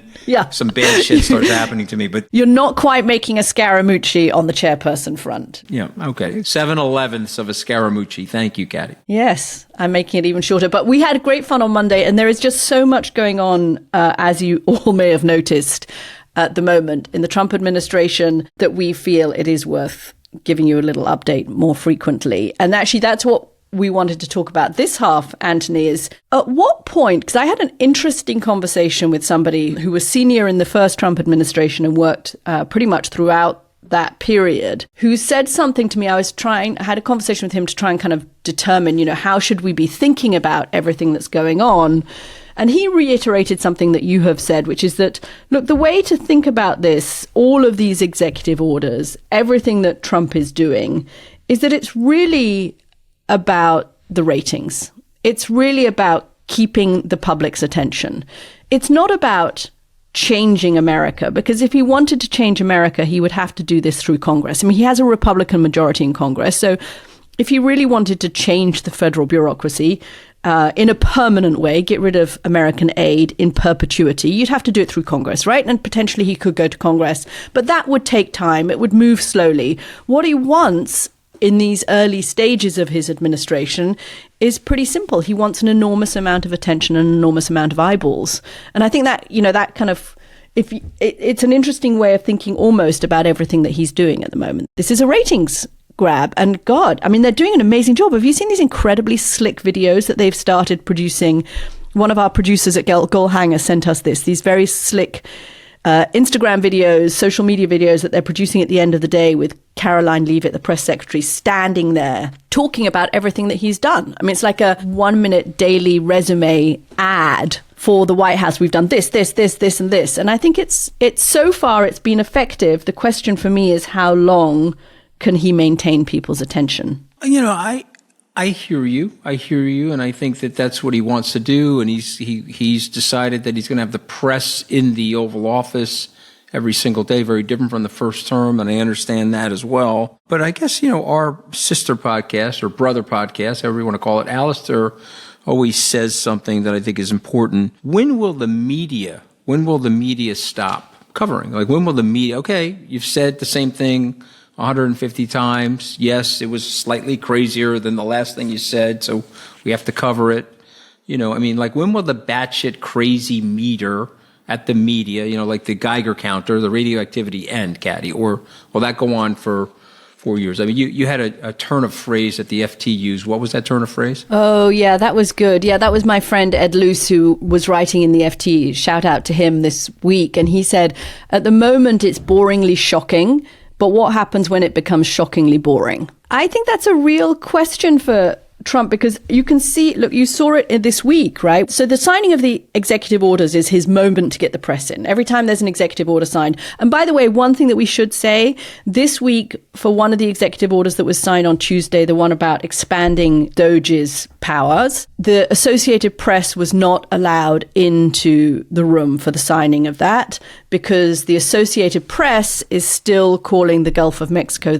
some bad shit starts happening to me. But you're not quite making a Scaramucci on the chairperson front. Yeah. Okay. 7/11ths of a Scaramucci. Thank you, Katty. Yes. I'm making it even shorter. But we had great fun on Monday, and there is just so much going on, as you all may have noticed at the moment in the Trump administration, that we feel it is worth giving you a little update more frequently. And actually, that's what we wanted to talk about this half, Anthony, is at what point, because I had an interesting conversation with somebody who was senior in the first Trump administration and worked pretty much throughout that period, who said something to me. I had a conversation with him to try and kind of determine, how should we be thinking about everything that's going on? And he reiterated something that you have said, which is that, look, the way to think about this, all of these executive orders, everything that Trump is doing, is that it's really about the ratings. It's really about keeping the public's attention. It's not about changing America, because if he wanted to change America, he would have to do this through Congress. I mean, he has a Republican majority in Congress. So if he really wanted to change the federal bureaucracy in a permanent way, get rid of American aid in perpetuity, you'd have to do it through Congress, right? And potentially he could go to Congress, but that would take time. It would move slowly. What he wants in these early stages of his administration is pretty simple. He wants an enormous amount of attention and an enormous amount of eyeballs. And I think that, that kind of, it's an interesting way of thinking almost about everything that he's doing at the moment. This is a ratings grab. And God, I mean, they're doing an amazing job. Have you seen these incredibly slick videos that they've started producing? One of our producers at Goalhanger sent us these very slick Instagram videos, social media videos that they're producing at the end of the day with Caroline Leavitt, the press secretary, standing there talking about everything that he's done. I mean, it's like a 1-minute daily resume ad for the White House. We've done this, and this. And I think it's so far it's been effective. The question for me is, how long can he maintain people's attention? I hear you, and I think that that's what he wants to do. And he's decided that he's going to have the press in the Oval Office every single day, very different from the first term, and I understand that as well. But I guess, our sister podcast or brother podcast, however you want to call it, Alistair always says something that I think is important. When will the media stop covering? Like, when will the media, okay, you've said the same thing 150 times. Yes, it was slightly crazier than the last thing you said, so we have to cover it. When will the batshit crazy meter at the media, like the Geiger counter, the radioactivity end, Katty? Or will that go on for 4 years? I mean, you had a turn of phrase that the FT used. What was that turn of phrase? Oh, yeah, that was good. Yeah, that was my friend Ed Luce, who was writing in the FT. Shout out to him this week. And he said, at the moment, it's boringly shocking. But what happens when it becomes shockingly boring? I think that's a real question for Trump because you can see, look, you saw it this week, right? So the signing of the executive orders is his moment to get the press in. Every time there's an executive order signed. And by the way, one thing that we should say, this week for one of the executive orders that was signed on Tuesday, the one about expanding Doge's powers, the Associated Press was not allowed into the room for the signing of that because the Associated Press is still calling the Gulf of Mexico,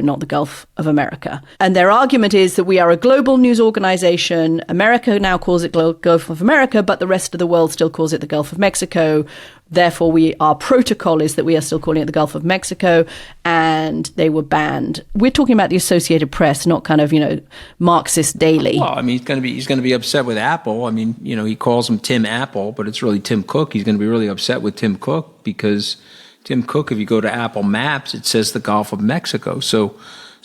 not the Gulf of America. And their argument is that we are a global news organization. America now calls it Gulf of America, but the rest of the world still calls it the Gulf of Mexico. Therefore, our protocol is that we are still calling it the Gulf of Mexico, and they were banned. We're talking about the Associated Press, not kind of, Marxist Daily. Well, I mean, he's going to be upset with Apple. I mean, he calls him Tim Apple, but it's really Tim Cook. He's going to be really upset with Tim Cook because Tim Cook, if you go to Apple Maps, it says the Gulf of Mexico. So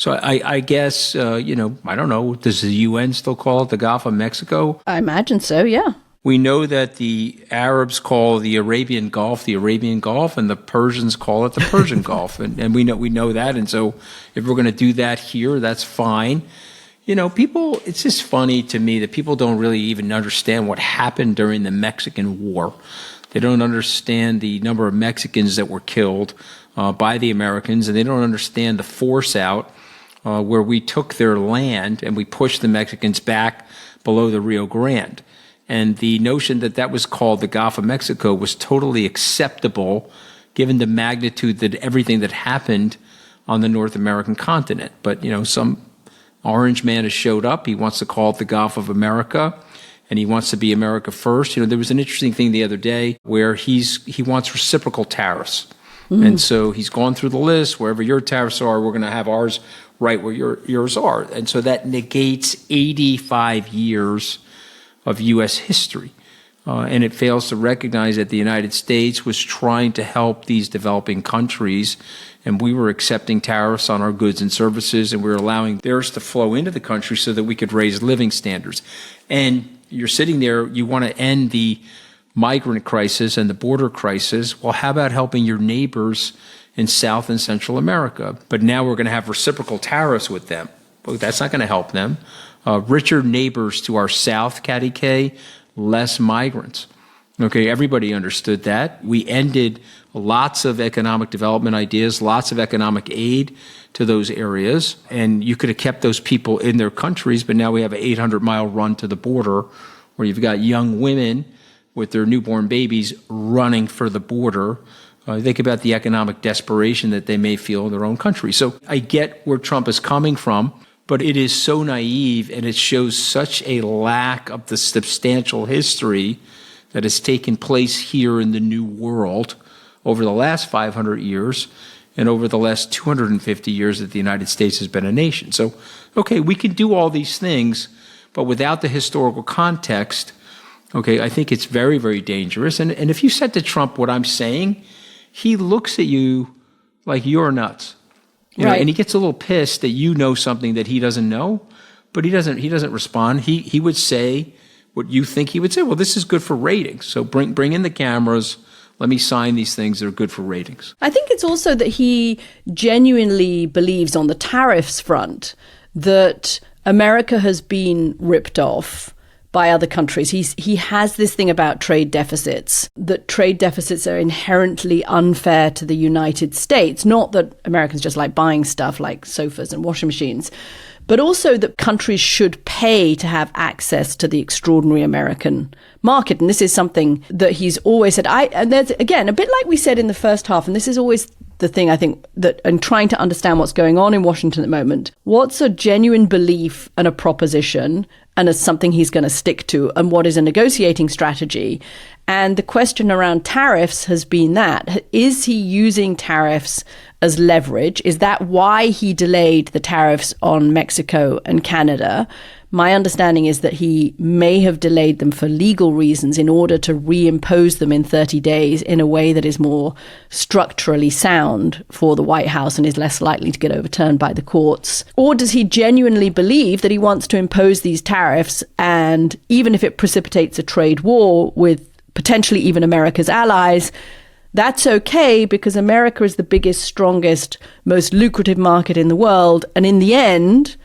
I guess, I don't know, does the UN still call it the Gulf of Mexico? I imagine so, yeah. We know that the Arabs call the Arabian Gulf, and the Persians call it the Persian Gulf. And we know that. And so if we're going to do that here, that's fine. People, it's just funny to me that people don't really even understand what happened during the Mexican War. They don't understand the number of Mexicans that were killed by the Americans, and they don't understand the force out where we took their land and we pushed the Mexicans back below the Rio Grande. And the notion that was called the Gulf of Mexico was totally acceptable given the magnitude that everything that happened on the North American continent. But, some orange man has showed up. He wants to call it the Gulf of America, and he wants to be America first. There was an interesting thing the other day where he wants reciprocal tariffs. And so he's gone through the list. Wherever your tariffs are, we're going to have ours right where yours are. And so that negates 85 years of U.S. history. And it fails to recognize that the United States was trying to help these developing countries, and we were accepting tariffs on our goods and services, and we were allowing theirs to flow into the country so that we could raise living standards. And you're sitting there, you want to end the migrant crisis and the border crisis. Well, how about helping your neighbors in South and Central America? But now we're going to have reciprocal tariffs with them. Well, that's not going to help them. Richer neighbors to our south, Katty K, less migrants. Okay, everybody understood that. We ended lots of economic development ideas, lots of economic aid to those areas, and you could have kept those people in their countries, but now we have an 800-mile run to the border where you've got young women with their newborn babies running for the border. Think about the economic desperation that they may feel in their own country. So I get where Trump is coming from, but it is so naive, and it shows such a lack of the substantial history that has taken place here in the New World over the last 500 years and over the last 250 years that the United States has been a nation. So, okay, we can do all these things, but without the historical context, okay, I think it's very, very dangerous. And if you said to Trump what I'm saying, he looks at you like you're nuts. Right. And he gets a little pissed that you know something that he doesn't know, but he doesn't respond. He would say what you think he would say. Well, this is good for ratings. So bring in the cameras. Let me sign these things that are good for ratings. I think it's also that he genuinely believes on the tariffs front that America has been ripped off by other countries. He has this thing about trade deficits, that trade deficits are inherently unfair to the United States. Not that Americans just like buying stuff like sofas and washing machines, but also that countries should pay to have access to the extraordinary American market. And this is something that he's always said. And there's, again, a bit like we said in the first half, and this is always the thing I think that, and trying to understand what's going on in Washington at the moment, what's a genuine belief and a proposition and as something he's going to stick to, and what is a negotiating strategy? And the question around tariffs has been that. Is he using tariffs as leverage? Is that why he delayed the tariffs on Mexico and Canada? My understanding is that he may have delayed them for legal reasons in order to reimpose them in 30 days in a way that is more structurally sound for the White House and is less likely to get overturned by the courts. Or does he genuinely believe that he wants to impose these tariffs, and even if it precipitates a trade war with potentially even America's allies, that's okay because America is the biggest, strongest, most lucrative market in the world. And in the end,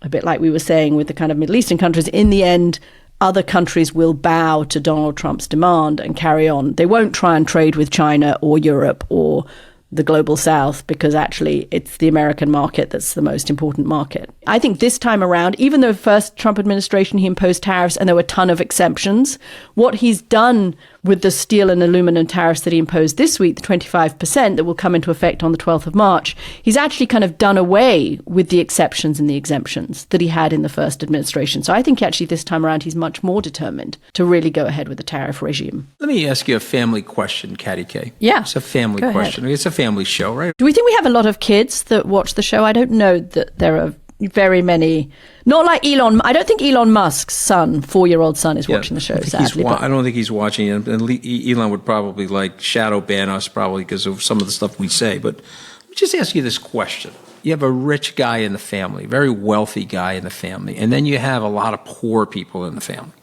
a bit like we were saying with the kind of Middle Eastern countries, in the end, other countries will bow to Donald Trump's demand and carry on. They won't try and trade with China or Europe or the global south, because actually it's the American market that's the most important market. I think this time around, even though first Trump administration, he imposed tariffs and there were a ton of exemptions, what he's done with the steel and aluminum tariffs that he imposed this week, the 25% that will come into effect on the 12th of March, he's actually kind of done away with the exceptions and the exemptions that he had in the first administration. So I think actually this time around, he's much more determined to really go ahead with the tariff regime. Let me ask you a family question, Katty K. Yeah. It's a family question. It's a family show, right? Do we think we have a lot of kids that watch the show? I don't know that there are very many. Not like Elon. I don't think Elon Musk's son, 4-year-old son, is watching the show, sadly. I don't think he's watching it. And Elon would probably shadow ban us probably because of some of the stuff we say. But let me just ask you this question. You have a rich guy in the family, very wealthy guy in the family, and then you have a lot of poor people in the family.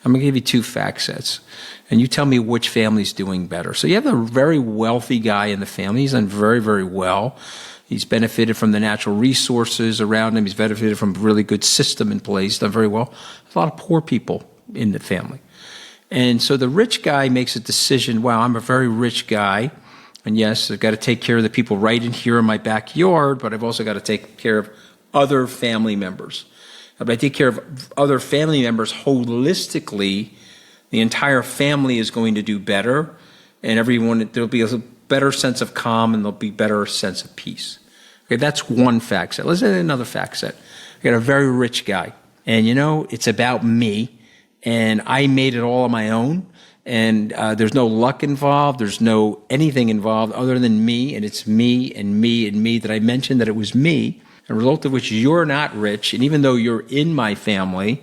I'm going to give you 2 fact sets, and you tell me which family's doing better. So you have a very wealthy guy in the family. He's done very, very well. He's benefited from the natural resources around him. He's benefited from a really good system in place. He's done very well. There's a lot of poor people in the family. And so the rich guy makes a decision, wow, I'm a very rich guy. And yes, I've got to take care of the people right in here in my backyard, but I've also got to take care of other family members. If I take care of other family members holistically, the entire family is going to do better, and there'll be a better sense of calm, and there'll be better sense of peace. Okay, that's one fact set. Let's say another fact set. I got a very rich guy, and it's about me, and I made it all on my own, and there's no luck involved, there's no anything involved other than me, and it's me and me and me that I mentioned that it was me, a result of which you're not rich, and even though you're in my family,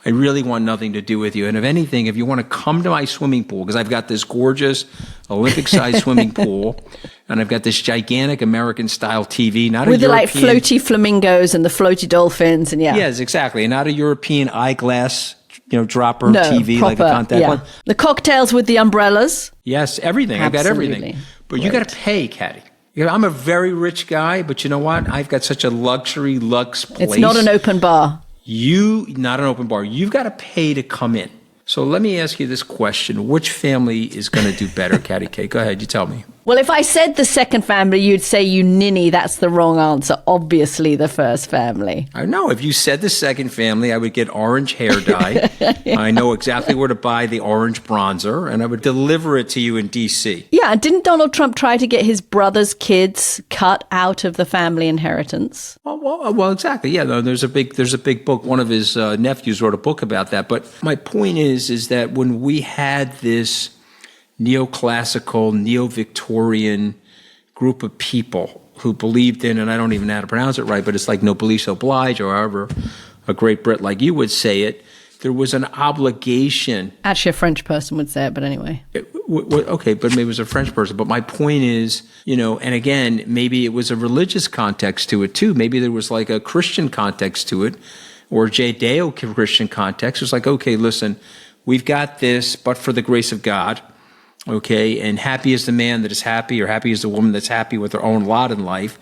I really want nothing to do with you. And if anything, if you want to come to my swimming pool, because I've got this gorgeous Olympic-sized swimming pool, and I've got this gigantic American-style TV, not with a the European, floaty flamingos and the floaty dolphins, and Yes, exactly. And not a European eyeglass, dropper no, TV proper, like a contact one. The cocktails with the umbrellas. Yes, everything. Absolutely. I've got everything. But you got to pay, Katty. I'm a very rich guy, but you know what? I've got such a luxury lux place. It's not an open bar. Not an open bar. You've got to pay to come in. So let me ask you this question. Which family is going to do better, Katty K? Go ahead, you tell me. Well, if I said the second family, you'd say you ninny. That's the wrong answer. Obviously, the first family. I know. If you said the second family, I would get orange hair dye. Yeah. I know exactly where to buy the orange bronzer, and I would deliver it to you in D.C. Yeah, didn't Donald Trump try to get his brother's kids cut out of the family inheritance? Well, exactly. Yeah, no, there's a big book. One of his nephews wrote a book about that. But my point is that when we had this neoclassical, neo-Victorian group of people who believed in, and I don't even know how to pronounce it right, but it's like noblesse oblige, or however a great Brit like you would say it, there was an obligation. Actually, a French person would say it, but anyway. Okay, but maybe it was a French person. But my point is, and again, maybe it was a religious context to it too. Maybe there was like a Christian context to it, or Judeo-Christian context. It was like, okay, listen, we've got this, but for the grace of God. Okay, and happy is the man that is happy, or happy is the woman that's happy with their own lot in life.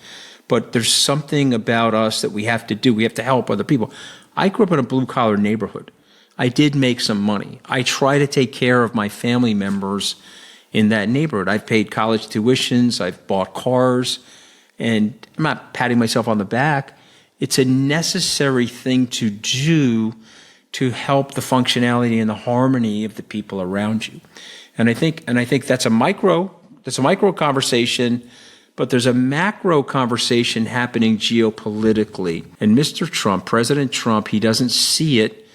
But there's something about us that we have to do. We have to help other people. I grew up in a blue-collar neighborhood. I did make some money. I try to take care of my family members in that neighborhood. I've paid college tuitions. I've bought cars. And I'm not patting myself on the back. It's a necessary thing to do to help the functionality and the harmony of the people around you. And I think that's a micro conversation, but there's a macro conversation happening geopolitically. And Mr. Trump, President Trump, he doesn't see it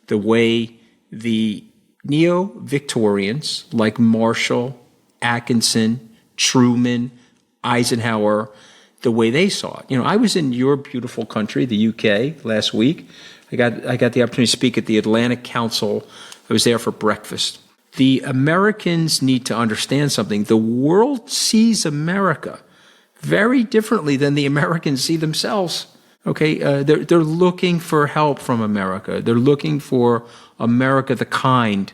the way the neo-Victorians like Marshall, Atkinson, Truman, Eisenhower, the way they saw it. I was in your beautiful country, the UK, last week. I got the opportunity to speak at the Atlantic Council. I was there for breakfast. The Americans need to understand something. The world sees America very differently than the Americans see themselves. Okay, they're looking for help from America. They're looking for America the kind,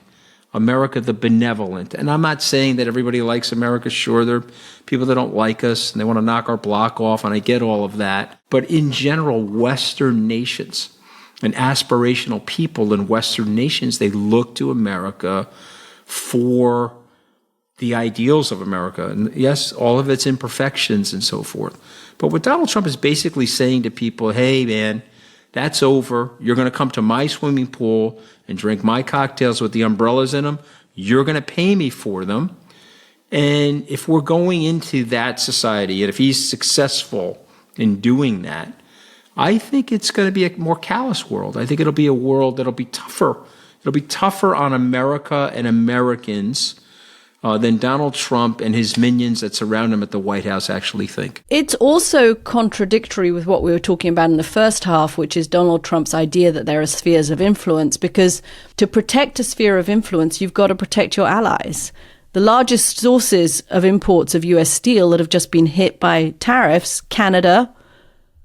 America the benevolent. And I'm not saying that everybody likes America. Sure, there are people that don't like us and they want to knock our block off, and I get all of that. But in general, Western nations and aspirational people in Western nations, they look to America for the ideals of America. And yes, all of its imperfections and so forth. But what Donald Trump is basically saying to people, hey, man, that's over. You're going to come to my swimming pool and drink my cocktails with the umbrellas in them. You're going to pay me for them. And if we're going into that society, and if he's successful in doing that, I think it's going to be a more callous world. I think it'll be a world that'll be tougher. It'll be tougher on America and Americans than Donald Trump and his minions that surround him at the White House actually think. It's also contradictory with what we were talking about in the first half, which is Donald Trump's idea that there are spheres of influence, because to protect a sphere of influence, you've got to protect your allies. The largest sources of imports of US steel that have just been hit by tariffs, Canada,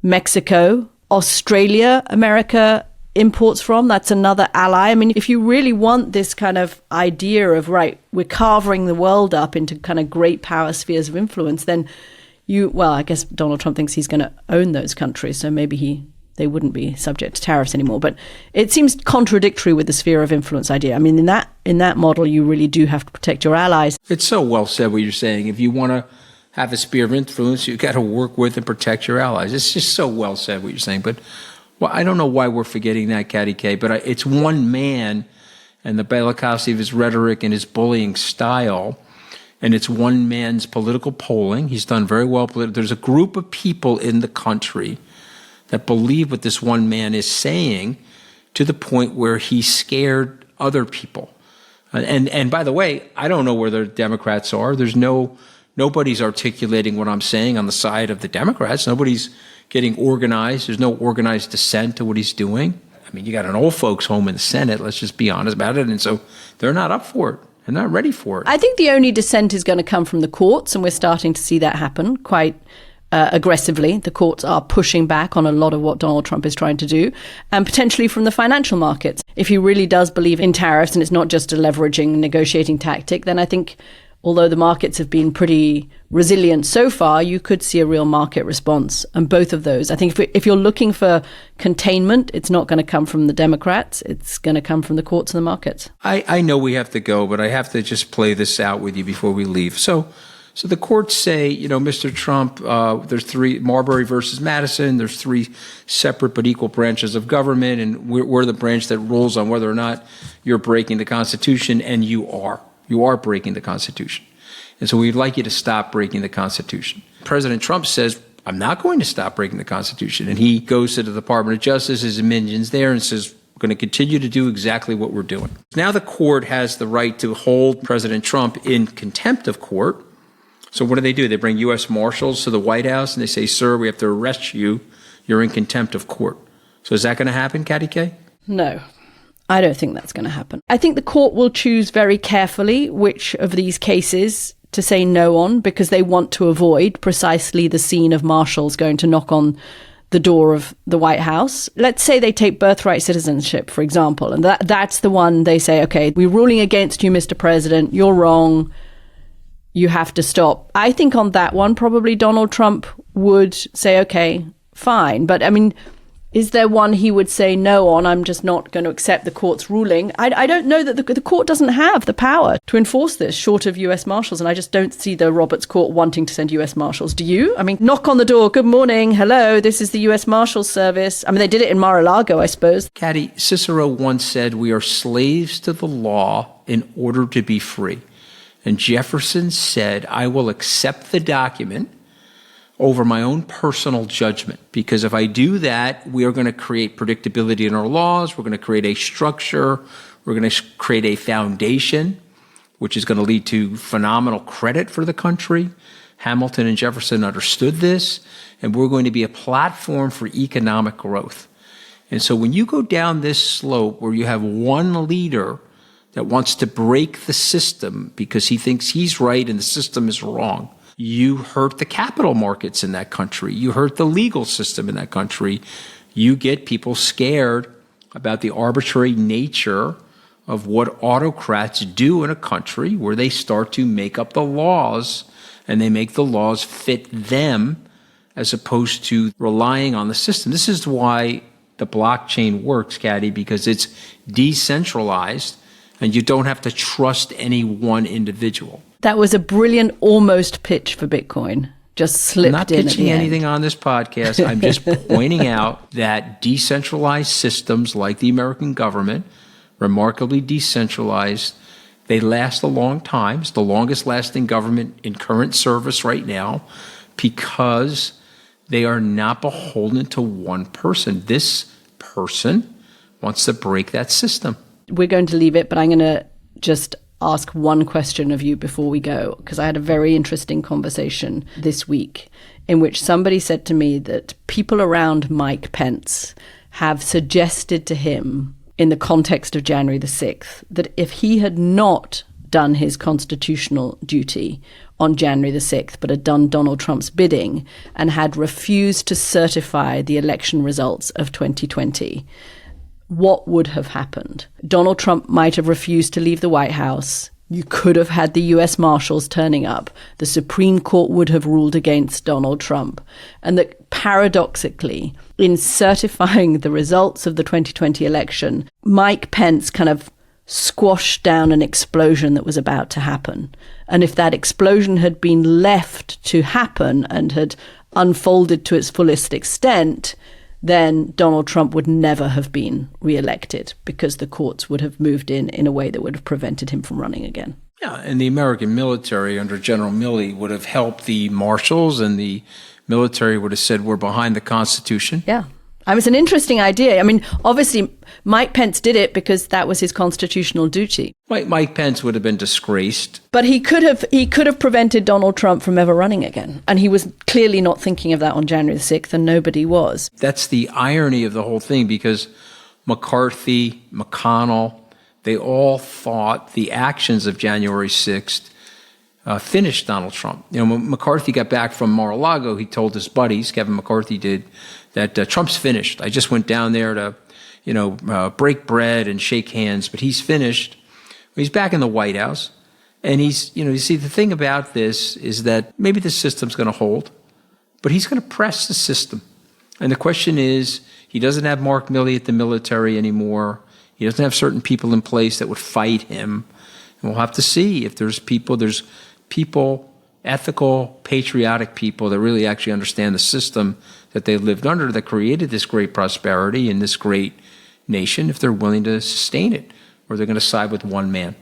Mexico, Australia, America imports from, that's another ally. I mean, if you really want this kind of idea of, right, we're carving the world up into kind of great power spheres of influence, then I guess Donald Trump thinks he's going to own those countries, so maybe they wouldn't be subject to tariffs anymore. But it seems contradictory with the sphere of influence idea. I mean, in that model, you really do have to protect your allies. It's so well said what you're saying. If you want to have a sphere of influence, you've got to work with and protect your allies. It's just so well said what you're saying. But well, I don't know why we're forgetting that, Katty K, but it's one man and the bellicosity of his rhetoric and his bullying style, and it's one man's political polling. He's done very well. There's a group of people in the country that believe what this one man is saying to the point where he scared other people. And by the way, I don't know where the Democrats are. Nobody's articulating what I'm saying on the side of the Democrats. Nobody's getting organized. There's no organized dissent to what he's doing. I mean, you got an old folks home in the Senate. Let's just be honest about it. And so they're not up for it. They're not ready for it. I think the only dissent is going to come from the courts, and we're starting to see that happen quite aggressively. The courts are pushing back on a lot of what Donald Trump is trying to do, and potentially from the financial markets. If he really does believe in tariffs and it's not just a leveraging negotiating tactic, then I think although the markets have been pretty resilient so far, you could see a real market response. And both of those, I think if you're looking for containment, it's not going to come from the Democrats. It's going to come from the courts and the markets. I know we have to go, but I have to just play this out with you before we leave. So the courts say, Mr. Trump, there's three, Marbury versus Madison, there's three separate but equal branches of government, and we're the branch that rules on whether or not you're breaking the Constitution, and you are. You are breaking the Constitution. And so we'd like you to stop breaking the Constitution. President Trump says, I'm not going to stop breaking the Constitution. And he goes to the Department of Justice, his minions there, and says, we're going to continue to do exactly what we're doing. Now the court has the right to hold President Trump in contempt of court. So what do? They bring U.S. Marshals to the White House and they say, sir, we have to arrest you. You're in contempt of court. So is that going to happen, Katty K? No. I don't think that's going to happen. I think the court will choose very carefully which of these cases to say no on, because they want to avoid precisely the scene of marshals going to knock on the door of the White House. Let's say they take birthright citizenship, for example, and that's the one they say, okay, we're ruling against you, Mr. President. You're wrong. You have to stop. I think on that one, probably Donald Trump would say, okay, fine. But I mean, is there one he would say no on? I'm just not going to accept the court's ruling. I don't know that the court doesn't have the power to enforce this short of U.S. Marshals. And I just don't see the Roberts Court wanting to send U.S. Marshals. Do you? I mean, knock on the door. Good morning. Hello. This is the U.S. Marshals Service. I mean, they did it in Mar-a-Lago, I suppose. Katty, Cicero once said, we are slaves to the law in order to be free. And Jefferson said, I will accept the document over my own personal judgment, because if I do that, we are going to create predictability in our laws. We're going to create a structure. We're going to create a foundation, which is going to lead to phenomenal credit for the country. Hamilton and Jefferson understood this, and we're going to be a platform for economic growth. And so when you go down this slope where you have one leader that wants to break the system because he thinks he's right and the system is wrong, you hurt the capital markets in that country. You hurt the legal system in that country. You get people scared about the arbitrary nature of what autocrats do in a country where they start to make up the laws and they make the laws fit them as opposed to relying on the system. This is why the blockchain works, Katty, because it's decentralized and you don't have to trust any one individual. That was a brilliant almost pitch for Bitcoin. Just slipped in at the end. Not pitching anything on this podcast. I'm just pointing out that decentralized systems like the American government, remarkably decentralized, they last a long time. It's the longest lasting government in current service right now because they are not beholden to one person. This person wants to break that system. We're going to leave it, but I'm going to just ask one question of you before we go, because I had a very interesting conversation this week in which somebody said to me that people around Mike Pence have suggested to him in the context of January the 6th that if he had not done his constitutional duty on January the 6th, but had done Donald Trump's bidding and had refused to certify the election results of 2020, what would have happened? Donald Trump might have refused to leave the White House. You could have had the U.S. Marshals turning up. The Supreme Court would have ruled against Donald Trump. And that paradoxically, in certifying the results of the 2020 election, Mike Pence kind of squashed down an explosion that was about to happen. And if that explosion had been left to happen and had unfolded to its fullest extent, then Donald Trump would never have been reelected because the courts would have moved in a way that would have prevented him from running again. Yeah, and the American military under General Milley would have helped the marshals, and the military would have said, we're behind the Constitution. Yeah. It's an interesting idea. I mean, obviously, Mike Pence did it because that was his constitutional duty. Mike Pence would have been disgraced. But he could have prevented Donald Trump from ever running again. And he was clearly not thinking of that on January the 6th, and nobody was. That's the irony of the whole thing, because McCarthy, McConnell, they all thought the actions of January 6th finished Donald Trump. You know, when McCarthy got back from Mar-a-Lago, he told his buddies, Kevin McCarthy did, that Trump's finished. I just went down there to, break bread and shake hands, but he's finished. He's back in the White House. And he's, you see, the thing about this is that maybe the system's going to hold, but he's going to press the system. And the question is, he doesn't have Mark Milley at the military anymore. He doesn't have certain people in place that would fight him. And we'll have to see if there's people, ethical, patriotic people that really actually understand the system that they lived under that created this great prosperity in this great nation, if they're willing to sustain it, or they're going to side with one man.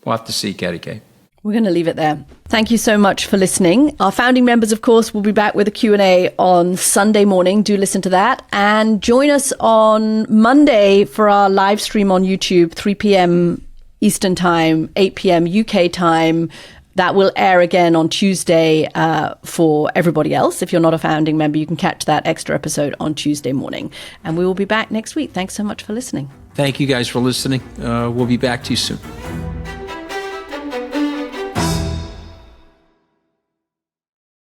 We'll have to see, Katty K. We're going to leave it there. Thank you so much for listening. Our founding members, of course, will be back with a Q&A on Sunday morning. Do listen to that. And join us on Monday for our live stream on YouTube, 3 p.m. Eastern Time, 8 p.m. UK time. That will air again on Tuesday for everybody else. If you're not a founding member, you can catch that extra episode on Tuesday morning. And we will be back next week. Thanks so much for listening. Thank you guys for listening. We'll be back to you soon.